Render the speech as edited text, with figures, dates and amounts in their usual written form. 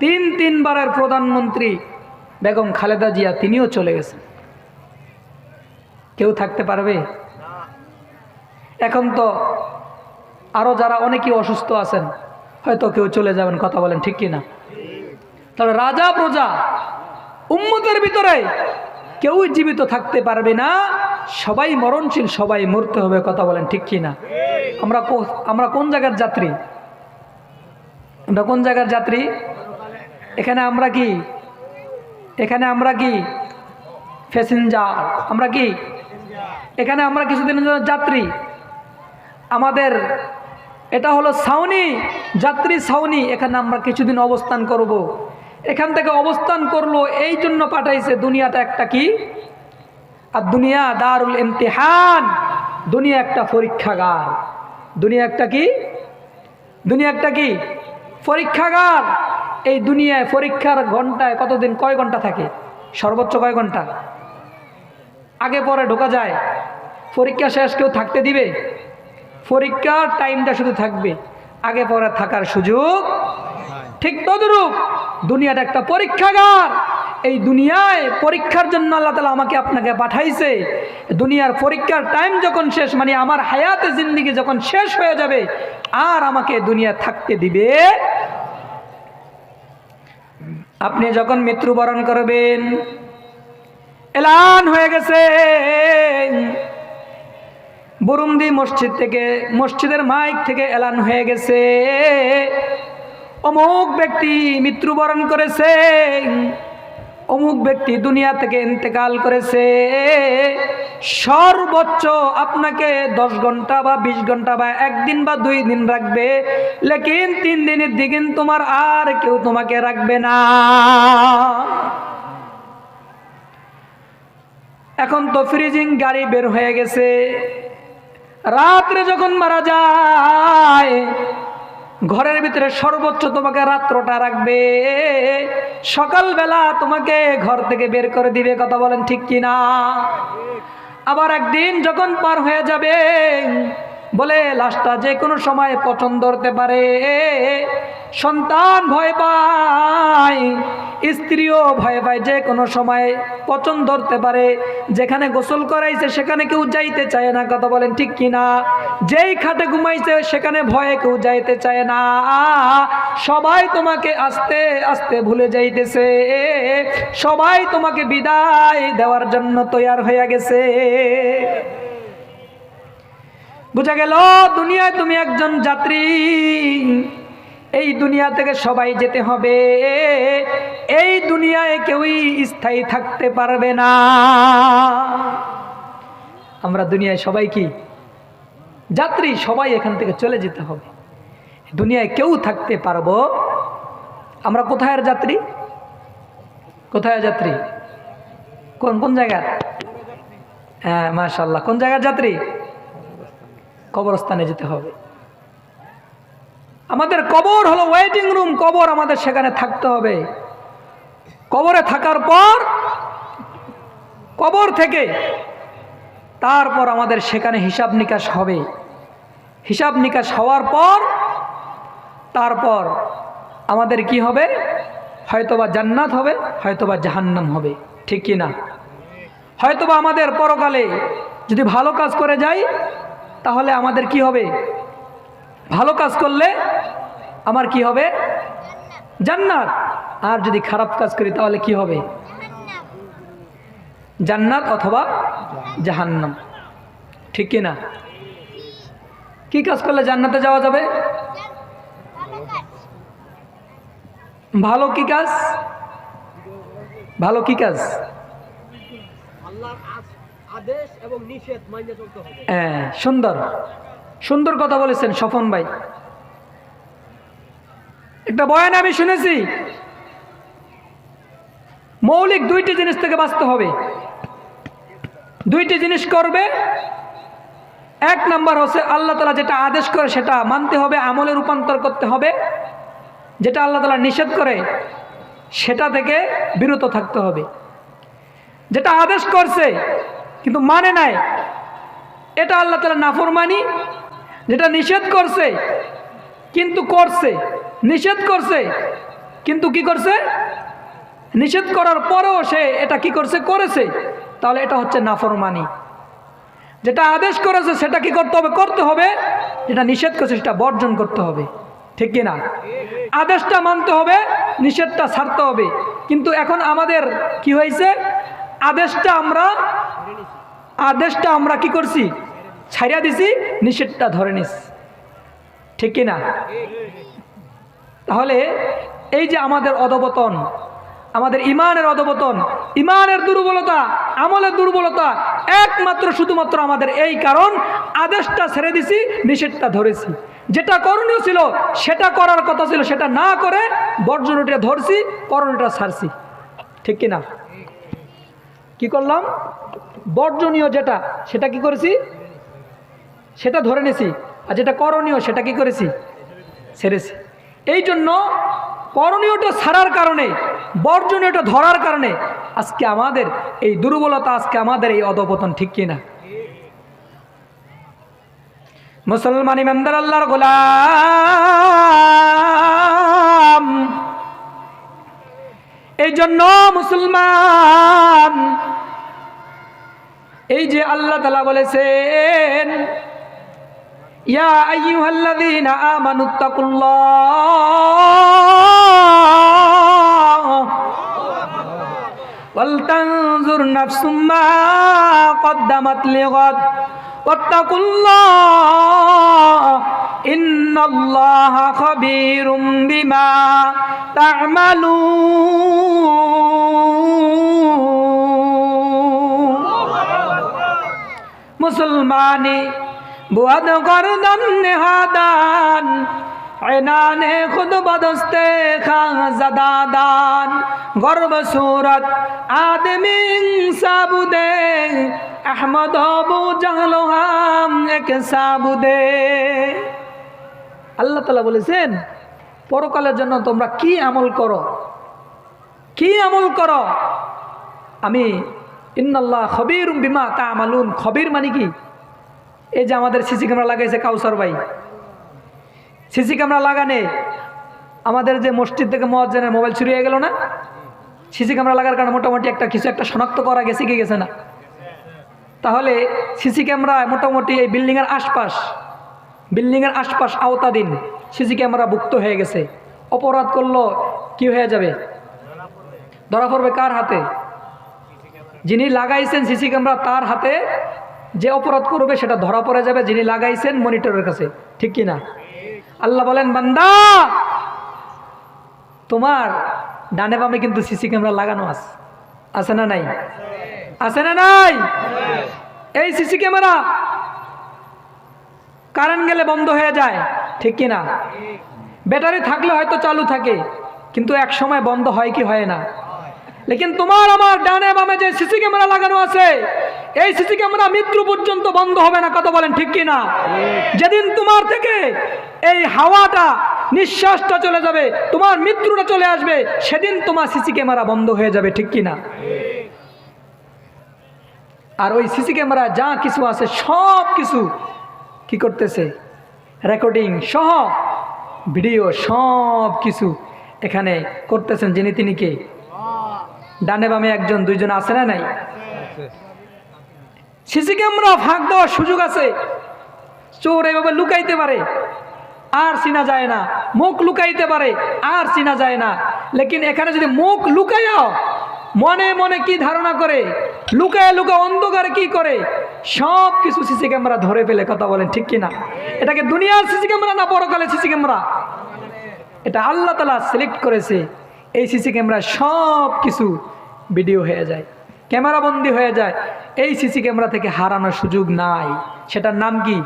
তিনবারের প্রধানমন্ত্রী বেগম খালেদা জিয়া তিনিও চলে গেছেন। কেউ থাকতে পারবে? এখন তো আরো যারা অনেকেই অসুস্থ আছেন, হয়তো কেউ চলে যাবেন, কথা বলেন ঠিক কিনা? তবে রাজা প্রজা উম্মতের ভিতরে কেউ জীবিত থাকতে পারবে না, সবাই মরণশীল, সবাই মরতে হবে, কথা বলেন ঠিক কিনা? আমরা কোন জায়গার যাত্রী? আমরা কোন জায়গার যাত্রী? এখানে আমরা কি প্যাসেঞ্জার? আমরা কি এখানে আমরা কিছুদিনের জন্য যাত্রী? আমাদের এটা হলো ছাউনি, যাত্রী ছাউনি। এখানে আমরা কিছুদিন অবস্থান করব। এখান থেকে অবস্থান করলো এই জন্য পাঠাইছে, দুনিয়াটা একটা কি, আর দুনিয়া দারুল ইমতিহান, দুনিয়া একটা পরীক্ষাগার। দুনিয়া একটা কি পরীক্ষাগার। এই দুনিয়ায় পরীক্ষার ঘন্টায় কতদিন, কয় ঘন্টা থাকে? সর্বোচ্চ কয় ঘন্টা? আগে পরে ঢোকা যায়? পরীক্ষা শেষ কেউ থাকতে দিবে? পরীক্ষার টাইমটা শুধু থাকবে, আগে পরে থাকার সুযোগ। ঠিক তদ্রূপ দুনিয়াটা একটা পরীক্ষাগার। এই দুনিয়ায় পরীক্ষার জন্য আল্লাহ তাআলা আমাকে আপনাকে পাঠাইছে। দুনিয়ার পরীক্ষার টাইম যখন শেষ, মানে আমার হায়াতে জিন্দেগি যখন শেষ হয়ে যাবে, আর আমাকে দুনিয়া থাকতে দিবে। আপনি যখন মৃত্যুবরণ করবেন, এলান হয়ে গেছে, বুরুন্দি মসজিদ থেকে, মসজিদের মাইক থেকে এলান হয়ে গেছে, অমুক ব্যক্তি মৃত্যুবরণ করেছে, অমুক ব্যক্তি দুনিয়া থেকে ইন্তেকাল করেছে। সর্বোচ্চ আপনাকে 10 ঘন্টা বা 20 ঘন্টা বা 1 দিন বা 2 দিন রাখবে, লেকিন 3 দিনের দিকে তোমার আর কেউ তোমাকে রাখবে না। এখন তো ফ্রিজিং গাড়ি বের হয়ে গেছে। রাত্রে যখন মারা যায়, ঘরের ভিতরে সর্বোচ্চ তোমাকে রাত্রটা রাখবে, সকালবেলা তোমাকে ঘর থেকে বের করে দিবে, কথা বলেন ঠিক কিনা? আবার একদিন যখন পার হয়ে যাবে, বলে লাশটা যে কোনো সময় পছন্দ হতে পারে। সন্তান ভয় পায়, স্ত্রীও ভয় পায়, যে কোনো সময় পছন্দ ধরতে পারে। যেখানে গোসল করাইছে সেখানে কেউ যাইতে চায় না, কথা বলেন ঠিক কিনা? যেই খাটে ঘুমাইছে সেখানে ভয়ে কেউ যাইতে চায় না। সবাই তোমাকে আস্তে আস্তে ভুলে যাইতেছে, সবাই তোমাকে বিদায় দেওয়ার জন্য তৈয়ার হয়ে গেছে। বুঝা গেল, দুনিয়ায় তুমি একজন যাত্রী। এই দুনিয়া থেকে সবাই যেতে হবে। এই দুনিয়ায় কেউই স্থায়ী থাকতে পারবে না। আমরা দুনিয়ায় সবাই কি যাত্রী, সবাই এখান থেকে চলে যেতে হবে। দুনিয়ায় কেউ থাকতে পারবো? আমরা কোথায় যাত্রী? কোথায় যাত্রী? কোন জায়গার? হ্যাঁ, মাশাআল্লাহ। কোন জায়গার যাত্রী? কবরস্থানে যেতে হবে। আমাদের কবর হলো ওয়েটিং রুম, কবর আমাদের সেখানে থাকতে হবে। কবরে থাকার পর, কবর থেকে তারপর আমাদের সেখানে হিসাব নিকাশ হবে। হিসাব নিকাশ হওয়ার পর তারপর আমাদের কি হবে? হয়তোবা জান্নাত হবে, হয়তোবা জাহান্নাম হবে, ঠিক কি না? হয়তোবা আমাদের পরকালে যদি ভালো কাজ করে যাই, তাহলে আমাদের কি হবে? ভালো কাজ করলে আমার কি হবে? জান্নাত। আর যদি খারাপ কাজ করি তাহলে কি হবে? জান্নাত অথবা জাহান্নাম, ঠিক কি না? কি কাজ করলে জান্নাতে যাওয়া যাবে? ভালো কি কাজ? ভালো কি কাজ? আদেশ এবং নিষেধ মাইনে চলতে হবে। হ্যাঁ, সুন্দর কথা বলেছেন স্বপন ভাই। একটা বয়ান আমি শুনেছি, মৌলিক 2টি জিনিস থেকে বাঁচতে হবে। 2টি জিনিস করবে। 1 নাম্বার হচ্ছে আল্লাহ তাআলা যেটা আদেশ করে সেটা মানতে হবে, আমলে রূপান্তর করতে হবে। যেটা আল্লাহ তাআলা নিষেধ করে সেটা থেকে বিরত থাকতে হবে। যেটা আদেশ করছে কিন্তু মানে নাই, এটা আল্লাহ তাআলা নাফরমানি। যেটা নিষেধ করছে কিন্তু করছে, নিষেধ করছে কিন্তু কি করছে, নিষেধ করার পরেও সে এটা কি করছে, করেছে, তাহলে এটা হচ্ছে নাফরমানি। যেটা আদেশ করেছে সেটা কি করতে হবে, করতে হবে, যেটা নিষেধ করেছে সেটা বর্জন করতে হবে, ঠিক কি না? আদেশটা মানতে হবে, নিষেধটা ছাড়তে হবে। কিন্তু এখন আমাদের কি হয়েছে, আদেশটা আমরা কি করছি, ছাড়িয়া দিছি, নিষেধটা ধরে নিছি, ঠিক কি না? তাহলে এই যে আমাদের অধপতন, আমাদের ইমানের অধপতন, ইমানের দুর্বলতা, আমলের দুর্বলতা, একমাত্র শুধুমাত্র আমাদের এই কারণ, আদেশটা ছেড়ে দিছি, নিষেধটা ধরেছি। যেটা করণীয় ছিল, সেটা করার কথা ছিল, সেটা না করে বর্জনটা ধরছি, করণীয়টা ছাড়ছি, ঠিক কিনা? কি করলাম, বর্জনীয় যেটা সেটা কি করেছি, সেটা ধরে নিছি, আর যেটা করণীয় সেটা কি করেছি, ছেড়েছি। এই জন্য করণীয়টা ছাড়ার কারণে, বর্জনীয়টা ধরার কারণে আজকে আমাদের এই দুর্বলতা, আজকে আমাদের এই অধপতন, ঠিক কিনা? মুসলমান ইমানদার আল্লাহর গোলাম, এই জন্য মুসলমান, এই যে আল্লাহ তাআলা বলেছেন, ইয়া আইয়ুহাল্লাযীনা আমানুত্তাকুল্লাহ ওয়াল তানজুর নাফসুম মা কদ্দামাত লিগাদ ওয়াত্তাকুল্লাহ ইন্নাল্লাহা খাবীরুম বিমা তা'মালুন। মুসলমানি বুয়াদ গরদন নেহাদান, ऐनाने खुद बदस्ते खाज़दादान, गर्व सूरत आदमी साबुदे, अहमद अबू जहलो हम एक साबुदे। আল্লাহ তাআলা বলেছেন, পরকালের জন্য তোমরা কি আমল করো, কি আমল করো, আমি ইন্নাল্লাহ খবীরুম বিমা তা'মালুন। খবীর মানে কি? এই যে আমাদের সিসি ক্যামেরা লাগাইছে কাউসার ভাই, সিসি ক্যামেরা লাগানে আমাদের যে মসজিদ থেকে মুয়াজ্জিনের মোবাইল চুরি হয়ে গেল না, সিসি ক্যামেরা লাগার কারণে মোটামুটি কিছু একটা শনাক্ত করা গেছে কি গেছে না? তাহলে সিসি ক্যামেরা মোটামুটি এই বিল্ডিংয়ের আশপাশ আওতাধীন সিসি ক্যামেরা ভুক্ত হয়ে গেছে। অপরাধ করলো কি হয়ে যাবে, ধরা পড়বে কার হাতে? যিনি লাগাইছেন সিসি ক্যামেরা তার হাতে। যে অপরাধ করবে সেটা ধরা পড়ে যাবে যিনি লাগাইছেন মনিটরের কাছে, ঠিক কি না? আল্লাহ বলেন, বান্দা তোমার ডানে বামে কিন্তু সিসি ক্যামেরা লাগানো আছে না নাই? আছে না নাই? এই সিসি ক্যামেরা কারেন্ট গেলে বন্ধ হয়ে যায়, ঠিক কি না? ব্যাটারি থাকলে হয়তো চালু থাকে, কিন্তু এক সময় বন্ধ হয় কি হয় না? লেকিন তোমার আমার ডানে বামে যে সিসি ক্যামেরা লাগানো আছে, এই সিসি ক্যামেরা মৃত্যু পর্যন্ত বন্ধ হবে না, কথা বলেন ঠিক কি না? যেদিন তোমার থেকে এই হাওয়াটা, নিঃশ্বাসটা চলে যাবে, তোমার মৃত্যুটা চলে আসবে, সেদিন তোমার সিসি ক্যামেরা বন্ধ হয়ে যাবে, ঠিক কি না? আর ওই সিসি ক্যামেরা যা কিছু আছে সব কিছু কি করতেছে, রেকর্ডিং সহ ভিডিও সব কিছু এখানে করতেছেন যিনি তিনি কে? ডানে বামে একজন দুইজন আছে না নাই? সিসি ক্যামেরা ফাঁক দেওয়ার সুযোগ আছে, চোর এভাবে লুকাইতে পারে আর চিনা যায় না, মুখ লুকাইতে পারে আর চিনা যায় না। লেকিন এখানে যদি মুখ লুকাইয়াও মনে মনে কি ধারণা করে, লুকায় লুকায় অন্ধকারে কি করে, সব কিছু সিসি ক্যামেরা ধরে ফেলে, কথা বলেন ঠিক কিনা? এটাকে দুনিয়ার সিসি ক্যামেরা না পরকালের সিসি ক্যামেরা? এটা আল্লাহ তাআলা সিলেক্ট করেছে। এই সিসি ক্যামেরা সব কিছু ভিডিও হয়ে যায়, ক্যামেরা বন্দি হয়ে যায়। এই সিসি ক্যামেরা থেকে হারানোর সুযোগ নাই। সেটার নাম কি?